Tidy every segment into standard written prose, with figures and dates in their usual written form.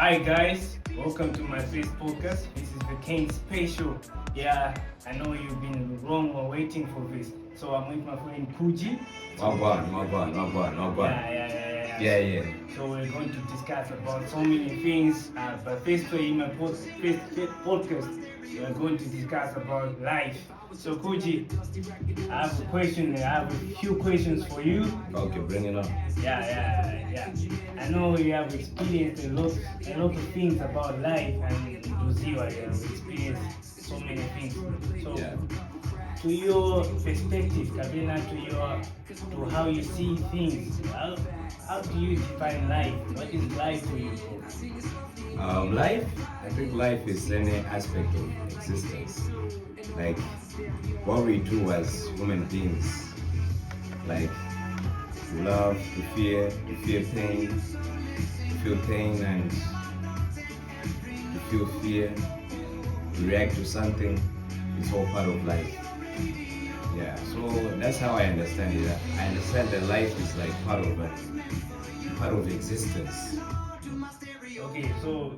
Hi guys, welcome to my first podcast. This is the King Special. Yeah, I know you've been long or waiting for this. So I'm with my friend Kuji. My bad. Yeah. So we're going to discuss about so many things. But first, in my first podcast, we are going to discuss about life. So Kuji, I have a question. I have a few questions for you. Okay, bring it on. Yeah. I know you have experienced a lot of things about life, and Lucio, I have experienced so many things. So, Yeah. to your perspective, Kabina, to how you see things, how do you define life? What is life to you? Life. I think life is any aspect of existence. Like what we do as human beings. Like to love, to feel pain, to feel pain, and to feel fear, to react to something. It's all part of life. Yeah. So that's how I understand it. I understand that life is like part of existence. Okay, so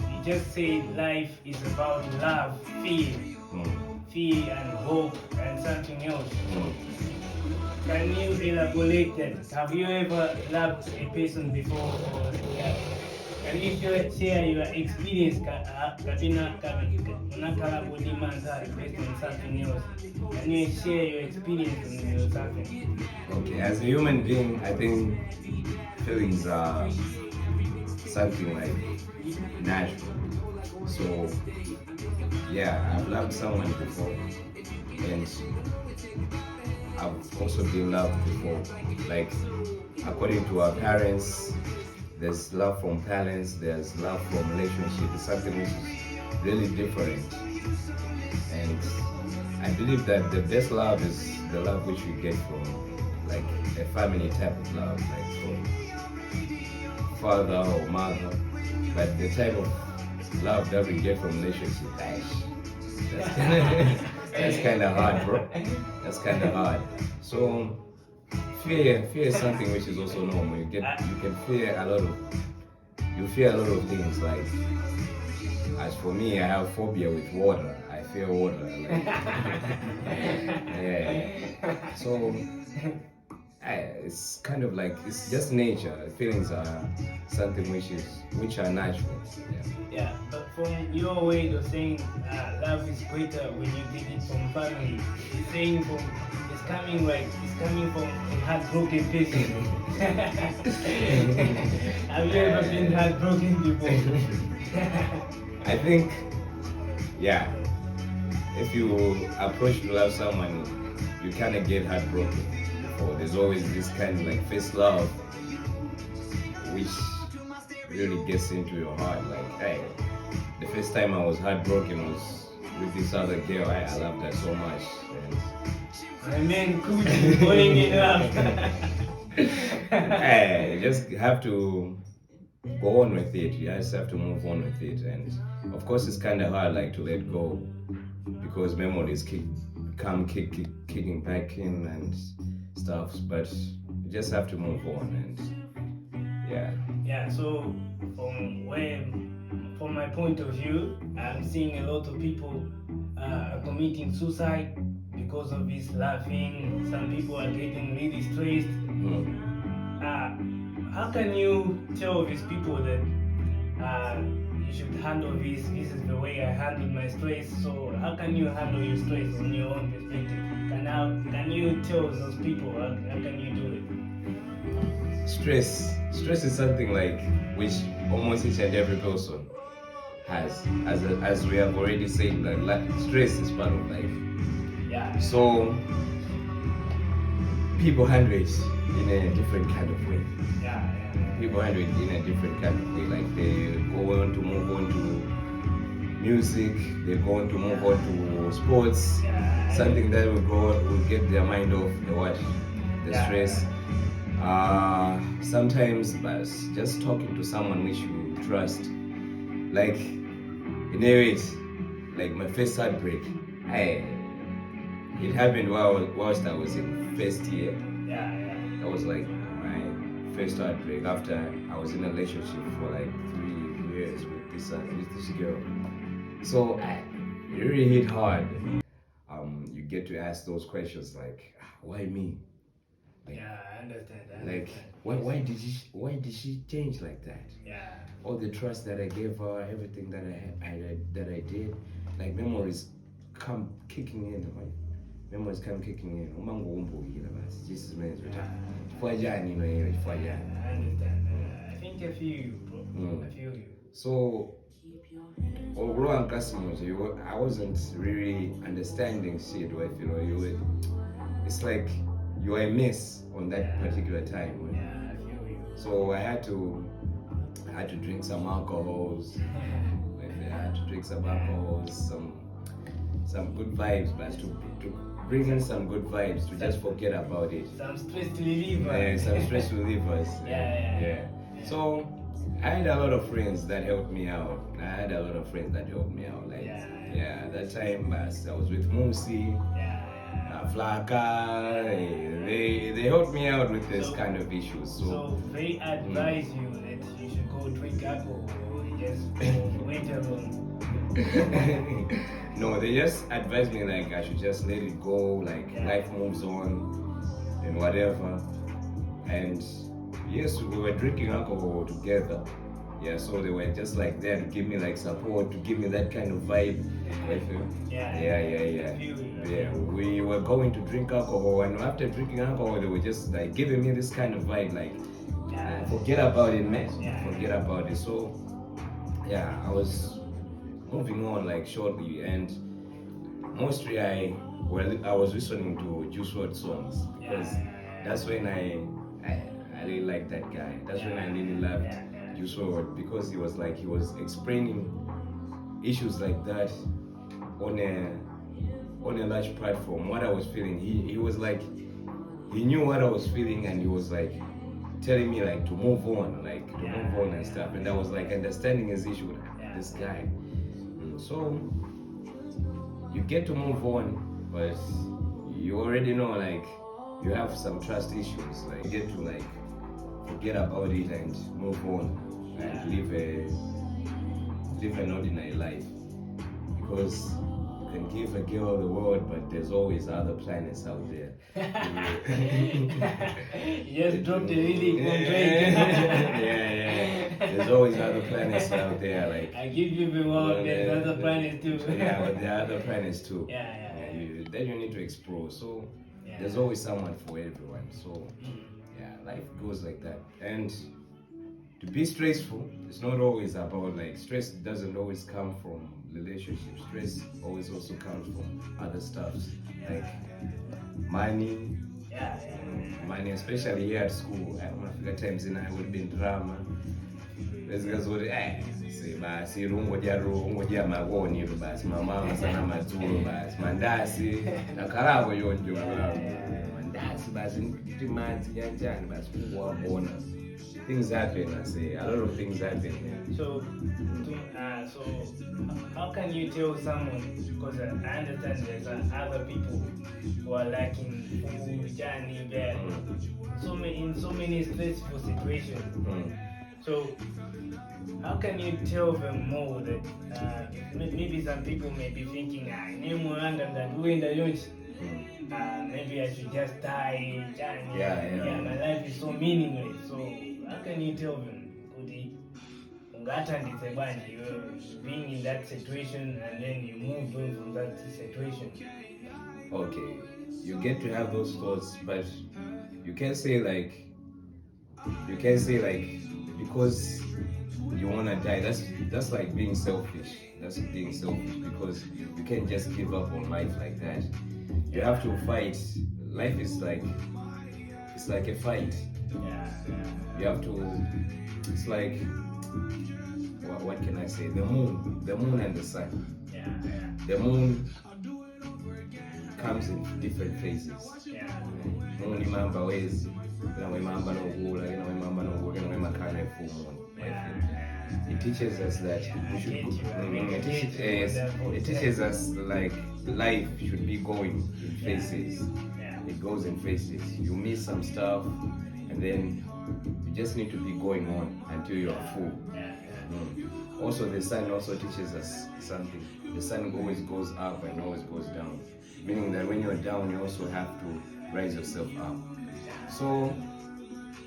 you just say life is about love, fear and hope and something else. Mm. Can you elaborate that? Have you ever loved a person before? Or, yeah. Can you share your experience? Based on something else. Can you share your experience on something? Okay, as a human being, I think feelings are something like natural. So, yeah, I've loved someone before, and I've also been loved before. Like, according to our parents, there's love from parents, there's love from relationship. It's something which is really different. And I believe that the best love is the love which we get from like a family type of love, like from father or mother. But the type of love that we get from relationship, that's kind of hard, bro. That's kind of hard. So fear is something which is also normal. You can fear a lot of things. Like as for me, I have phobia with water. I fear water. Like, yeah. So it's kind of like it's just nature. Feelings are something which are natural. Yeah, but from your way of saying love is greater when you get it from family, it's saying it's coming from a heartbroken person. Have you ever been heartbroken before? I think, yeah. If you approach to love someone, you kind of get heartbroken. Before. There's always this kind of like first love, which really gets into your heart. Like, hey, the first time I was heartbroken was with this other girl. I loved her so much. My man Kuji falling in love. Hey, you just have to go on with it. You just have to move on with it. And of course, it's kind of hard, like to let go, because memories come kicking back in and stuff. But you just have to move on. And yeah. So from my point of view, I'm seeing a lot of people committing suicide because of this laughing. Some people are getting really stressed. How can you tell these people that you should handle this? This is the way I handle my stress. So how can you handle your stress on your own perspective? Can you tell those people how can you do it? Stress is something like which almost each and every person has. As we have already said, that stress is part of life. Yeah. So people handle it in a different kind of way. Yeah. People handle it in a different kind of way. Like they go on to move on to music, they go on to move on to sports, something that will get their mind off the stress. Sometimes but just talking to someone which you trust. Like in a way, like my first heartbreak, it happened whilst I was in first year. Yeah. That was like my first heartbreak after I was in a relationship for like 3 years with this girl. So it really hit hard. You get to ask those questions like, why me? Like, yeah, I understand. Like, why did she change like that? Yeah. All the trust that I gave her, everything that I did, like memories come kicking in. Memories come kicking in. Jesus man, I understand. I think I feel you, bro. I feel you. So, overall, I wasn't really understanding shit. It's like you are a mess on that particular time. Yeah, I feel you. So I had to drink some alcohols. I had to drink some alcohols, some good vibes, but to bring in some good vibes to just forget about it. Some stress relievers. Yeah, some stress relievers. Yeah. So I had a lot of friends that helped me out. Like that time I was with Musi, Flaka. They helped me out with this kind of issues. So they advise you that you should go drink alcohol or just wait alone. No, they just advised me like I should just let it go, like life moves on and whatever. And yes, we were drinking alcohol together. Yeah, so they were just like there to give me like support, to give me that kind of vibe. Yeah, we were going to drink alcohol, and after drinking alcohol, they were just like giving me this kind of vibe, like forget about it, man. Forget about it. So yeah, I was moving on like shortly, and mostly I was listening to Juice WRLD songs because that's when I really liked that guy. That's when I really loved Juice WRLD, because he was explaining issues like that on a large platform. What I was feeling, he was like, he knew what I was feeling, and he was like telling me like to move on, and stuff. And I was like understanding his issue with this guy. So you get to move on, but you already know like you have some trust issues. Like you get to like forget about it and move on and live an ordinary life, because you can give a girl the world, but there's always other planets out there. You just dropped a really good There's always other planets out there. Like I give you the world, there's other planets too. But there are other planets too. Then you need to explore. So there's always someone for everyone. So life goes like that. And to be stressful, it's not always about like stress doesn't always come from relationships. Stress always also comes from other stuff like money. Money, especially here at school. I times in I would have been drama. There's guys would say basi rungoja magoni basi mama sana mazuru basi mandasi na karabo yonjo mandasi basi timanzi yanjani basi kuwabona. Things happen, I say. A lot of things happen. So how can you tell someone, because I understand there's other people who are lacking food, journey, in so many stressful situations. So how can you tell them more that maybe some people may be thinking, maybe I should just die, my life is so meaningless. So how can you tell them, you're being in that situation and then you move on from that situation? Okay, you get to have those thoughts, but you can't say like because you wanna die. That's like being selfish. That's being selfish, because you can't just give up on life like that. You have to fight. Life is like, it's like a fight. You have to. It's like, what can I say? The moon and the sun. The moon comes in different phases. Moon imamba wezi, imamba no gula, imamba no gula, imamba kana full moon. It teaches us that we should. It teaches us like life should be going in phases. It goes in phases. You miss some stuff, and then You just need to be going on until you are full. Also, the sun also teaches us something. The sun always goes up and always goes down, meaning that when you're down, you also have to raise yourself up. So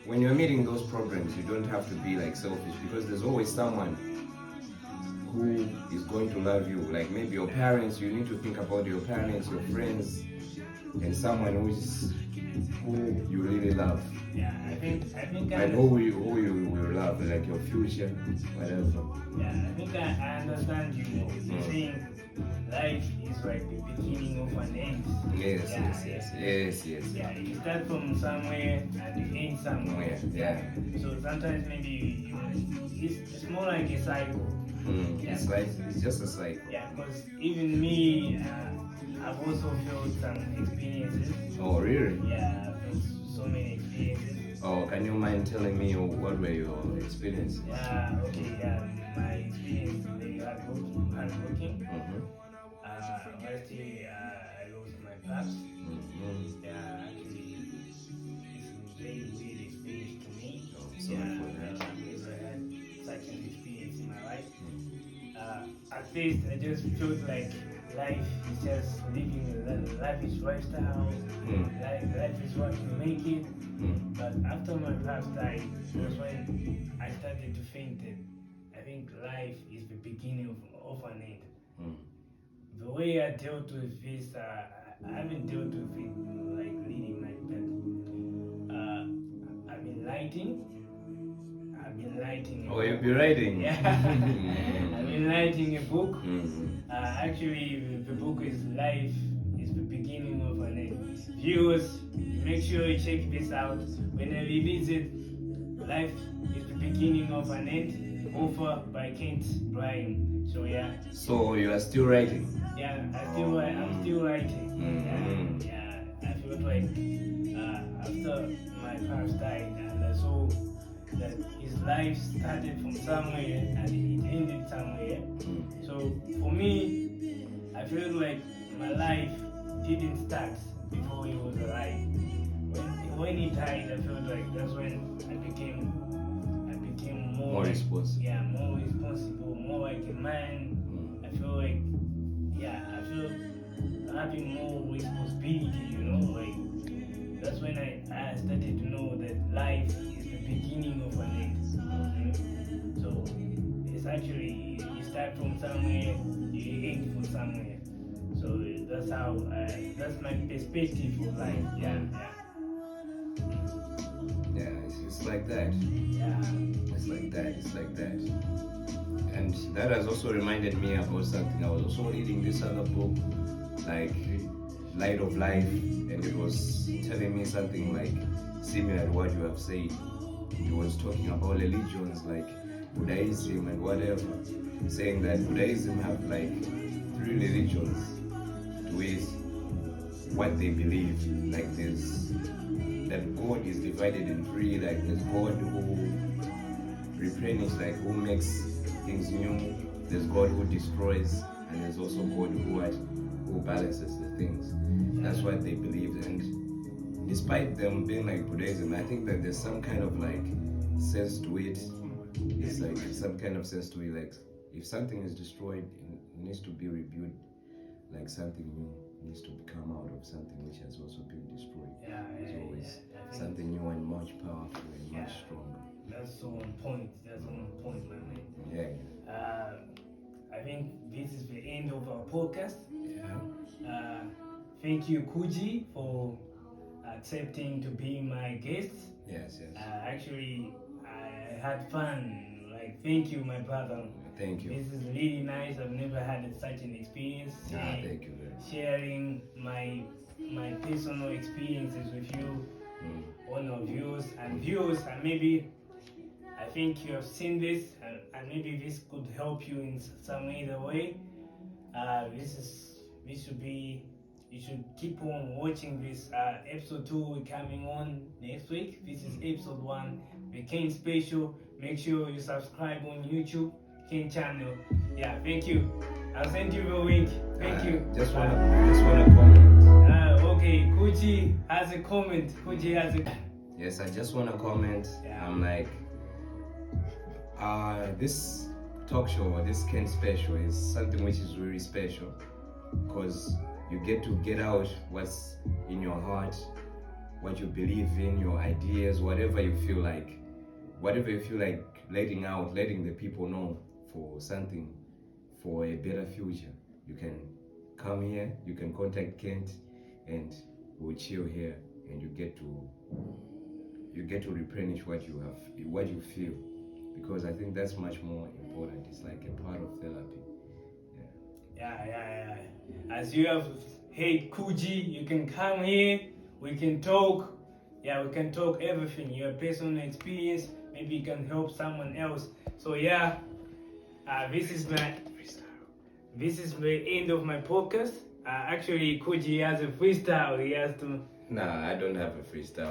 when you're meeting those problems, you don't have to be like selfish, because there's always someone who is going to love you. Like maybe your parents, you need to think about your parents, your friends, and someone who you really love. Yeah, I think and who you will love, like your future, whatever. Yeah, I think I understand you. You're saying life is like the beginning of an end. Yes. Yeah, you start from somewhere and you end somewhere. Yeah. So sometimes maybe it's more like a cycle. It's just a cycle. Yeah, because even me, I've also felt some experiences. Oh, really? Yeah, I've felt so many experiences. Oh, can you mind telling me what were your experiences? Yeah, okay, yeah. My experience is very hardworking. Lastly, I lost my pops. Yeah, actually, it's a very weird experience to me. Sorry for that. I've never had such an experience in my life. At first, I just felt like life is just living life is lifestyle. Life is what you make it. But after my pops died, was when I started to think that I think life is the beginning of an end. The way I dealt with this, I haven't dealt with it like leading like that. I've been writing. Oh, you'll be writing? Yeah. I've been writing a book. Actually, the book is Life is the Beginning of an End. Viewers, make sure you check this out. When I release it, Life is the Beginning of an End, author by Kent Bryan. So yeah. So you are still writing? Yeah, I'm still writing. Yeah, I felt like after my pops died, and I saw that his life started from somewhere and it ended somewhere. So for me, I feel like my life didn't start before he was alive. When he died, I felt like that's when I became more responsible. Yeah, more responsible, more like a man. I feel like having more responsibility, like that's when I started to know that life is the beginning of an end. So it's actually you start from somewhere, you end from somewhere. So that's my perspective of life. Yeah, it's like that. Yeah. It's like that. And that has also reminded me about something. I was also reading this other book, like Light of Life, and it was telling me something like similar to what you have said. It was talking about religions like Buddhism and whatever, saying that Buddhism have like 3 religions with what they believe. Like that God is divided in 3. Like there's God who replenishes, like who makes things new. There's God who destroys, and there's also God who balances the things. That's what they believe. And despite them being like Buddhism, I think that there's some kind of like sense to it. It's like some kind of sense to it. Like if something is destroyed, it needs to be rebuilt. Like something new needs to come out of something which has also been destroyed. There's always something new and much powerful and much stronger. That's so on point. My man. Yeah. I think this is the end of our podcast. Yeah. Thank you, Kuji, for accepting to be my guest. Yes. Actually, I had fun. Like, thank you, my brother. Thank you. This is really nice. I've never had such an experience. Thank you very much. Sharing my personal experiences with you, on our viewers, and maybe I think you have seen this, and maybe this could help you in some either way. You should keep on watching this. Episode 2 will be coming on next week. This is episode 1, the Kane Special. Make sure you subscribe on YouTube, Kane channel. Yeah, thank you. I'll send you the link. Thank you. Just wanna comment. Okay, Kuji has a comment. Yes, I just want to comment. Yeah. I'm like, this talk show or this Ken special is something which is really special because you get to get out what's in your heart, what you believe in, your ideas, whatever you feel like letting out, letting the people know for something, for a better future. You can come here, you can contact Kent, and we'll chill here, and you get to replenish what you feel, because I think that's much more important. It's like a part of therapy. Yeah. As you have heard Kuji, you can come here, we can talk. Yeah, we can talk everything, your personal experience, maybe you can help someone else. So yeah, this is the end of my podcast. Actually, Kuji has a freestyle, he has to... Nah, I don't have a freestyle.